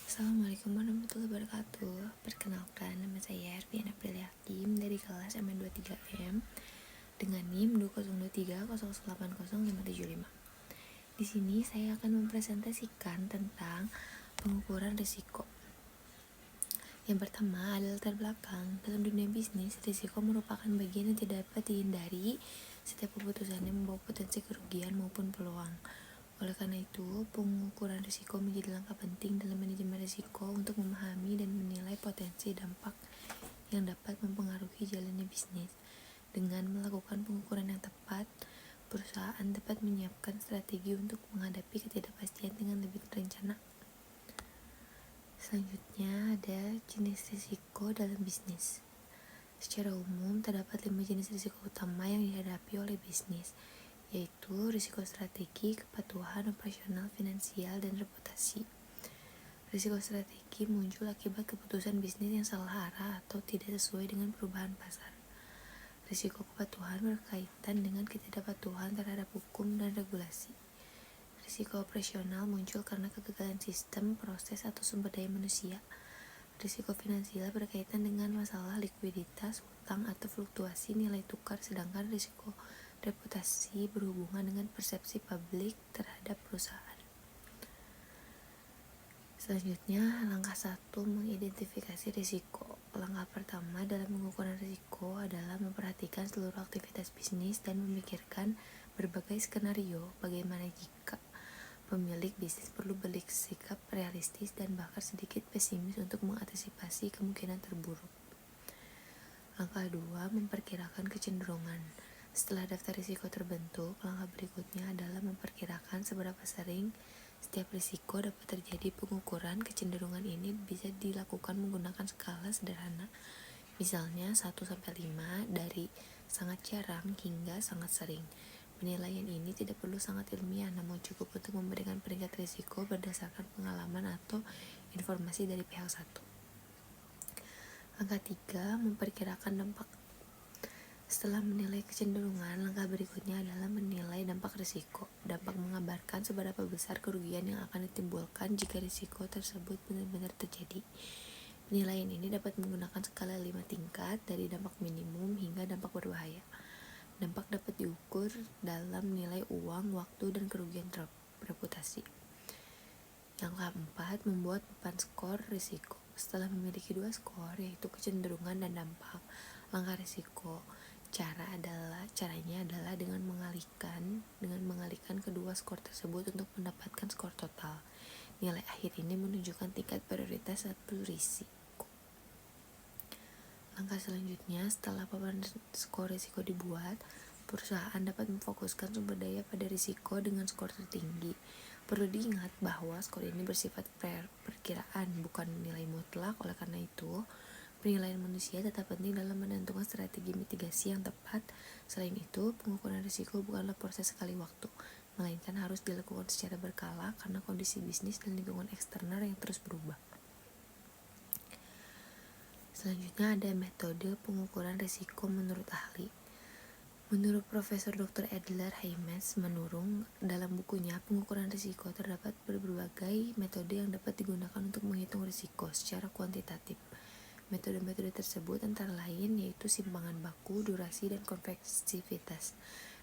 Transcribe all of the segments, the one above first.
Assalamualaikum warahmatullahi wabarakatuh. Perkenalkan, nama saya Arfiana Aprilia Hakim dari kelas MN23M dengan NIM 202300800575. Di sini saya akan mempresentasikan tentang pengukuran risiko. Yang pertama adalah latar belakang. Dalam dunia bisnis, risiko merupakan bagian yang tidak dapat dihindari. Setiap keputusannya membawa potensi kerugian maupun peluang. Oleh karena itu, pengukuran risiko menjadi langkah penting dalam manajemen risiko untuk memahami dan menilai potensi dampak yang dapat mempengaruhi jalannya bisnis. Dengan melakukan pengukuran yang tepat, perusahaan dapat menyiapkan strategi untuk menghadapi ketidakpastian dengan lebih terencana. Selanjutnya ada jenis risiko dalam bisnis. Secara umum, terdapat 5 jenis risiko utama yang dihadapi oleh bisnis, yaitu risiko strategi, kepatuhan, operasional, finansial, dan reputasi. Risiko strategi muncul akibat keputusan bisnis yang salah arah atau tidak sesuai dengan perubahan pasar. Risiko kepatuhan berkaitan dengan ketidakpatuhan terhadap hukum dan regulasi. Risiko operasional muncul karena kegagalan sistem, proses, atau sumber daya manusia. Risiko finansial berkaitan dengan masalah likuiditas, utang, atau fluktuasi nilai tukar, sedangkan risiko reputasi berhubungan dengan persepsi publik terhadap perusahaan. Selanjutnya, langkah 1, mengidentifikasi risiko. Langkah pertama dalam pengukuran risiko adalah memperhatikan seluruh aktivitas bisnis dan memikirkan berbagai skenario bagaimana jika pemilik bisnis perlu bersikap realistis dan bahkan sedikit pesimis untuk mengantisipasi kemungkinan terburuk. Langkah 2, memperkirakan kecenderungan. Setelah daftar risiko terbentuk, langkah berikutnya adalah memperkirakan seberapa sering setiap risiko dapat terjadi. Pengukuran kecenderungan ini bisa dilakukan menggunakan skala sederhana, misalnya 1-5 dari sangat jarang hingga sangat sering. Penilaian ini tidak perlu sangat ilmiah, namun cukup untuk memberikan peringkat risiko berdasarkan pengalaman atau informasi dari pihak satu. Langkah 3, memperkirakan dampak. Setelah menilai kecenderungan, langkah berikutnya adalah menilai dampak risiko. Dampak mengabarkan seberapa besar kerugian yang akan ditimbulkan jika risiko tersebut benar-benar terjadi. Penilaian ini dapat menggunakan skala 5 tingkat, dari dampak minimum hingga dampak berbahaya. Dampak dapat diukur dalam nilai uang, waktu, dan kerugian reputasi. Yang keempat, membuat papan skor risiko. Setelah memiliki 2 skor, yaitu kecenderungan dan dampak, langkah risiko. Caranya adalah dengan mengalihkan kedua skor tersebut untuk mendapatkan skor total. Nilai akhir ini menunjukkan tingkat prioritas satu risiko. Langkah selanjutnya, setelah papan skor risiko dibuat, perusahaan dapat memfokuskan sumber daya pada risiko dengan skor tertinggi. Perlu diingat bahwa skor ini bersifat perkiraan, bukan nilai mutlak. Oleh karena itu, penilaian manusia tetap penting dalam menentukan strategi mitigasi yang tepat. Selain itu, pengukuran risiko bukanlah proses sekali waktu, melainkan harus dilakukan secara berkala karena kondisi bisnis dan lingkungan eksternal yang terus berubah. Selanjutnya ada metode pengukuran risiko menurut ahli. Menurut Profesor Dr. Adler Heimes Manurung, dalam bukunya Pengukuran Risiko terdapat berbagai metode yang dapat digunakan untuk menghitung risiko secara kuantitatif. Metode-metode tersebut antara lain yaitu simpangan baku, durasi, dan konveksivitas,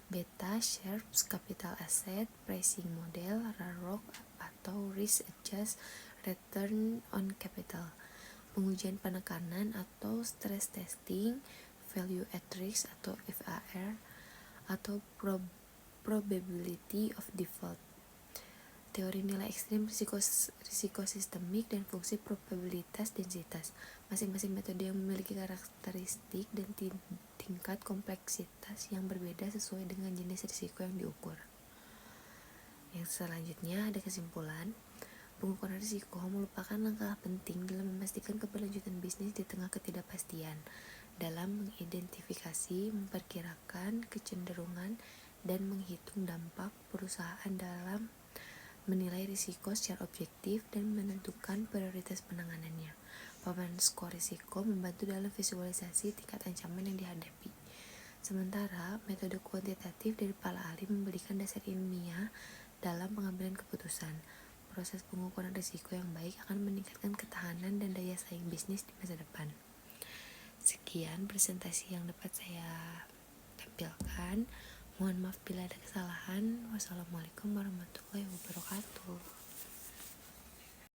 beta, Sharpe's capital asset, pricing model, RAROC atau risk adjusted return on capital, pengujian penekanan atau stress testing, value at risk atau VAR, atau probability of default, teori nilai ekstrim, risiko sistemik, dan fungsi probabilitas densitas. Masing-masing metode yang memiliki karakteristik dan tingkat kompleksitas yang berbeda sesuai dengan jenis risiko yang diukur. Yang selanjutnya ada kesimpulan. Pengukuran risiko merupakan langkah penting dalam memastikan keberlanjutan bisnis di tengah ketidakpastian. Dalam mengidentifikasi, memperkirakan kecenderungan, dan menghitung dampak, perusahaan dalam menilai risiko secara objektif dan menentukan prioritas penanganannya. Papan skor risiko membantu dalam visualisasi tingkat ancaman yang dihadapi. Sementara, metode kuantitatif dari para ahli memberikan dasar ilmiah dalam pengambilan keputusan. proses pengukuran risiko yang baik akan meningkatkan ketahanan dan daya saing bisnis di masa depan. Sekian presentasi yang dapat saya tampilkan. Mohon maaf bila ada kesalahan. Wassalamualaikum warahmatullahi wabarakatuh.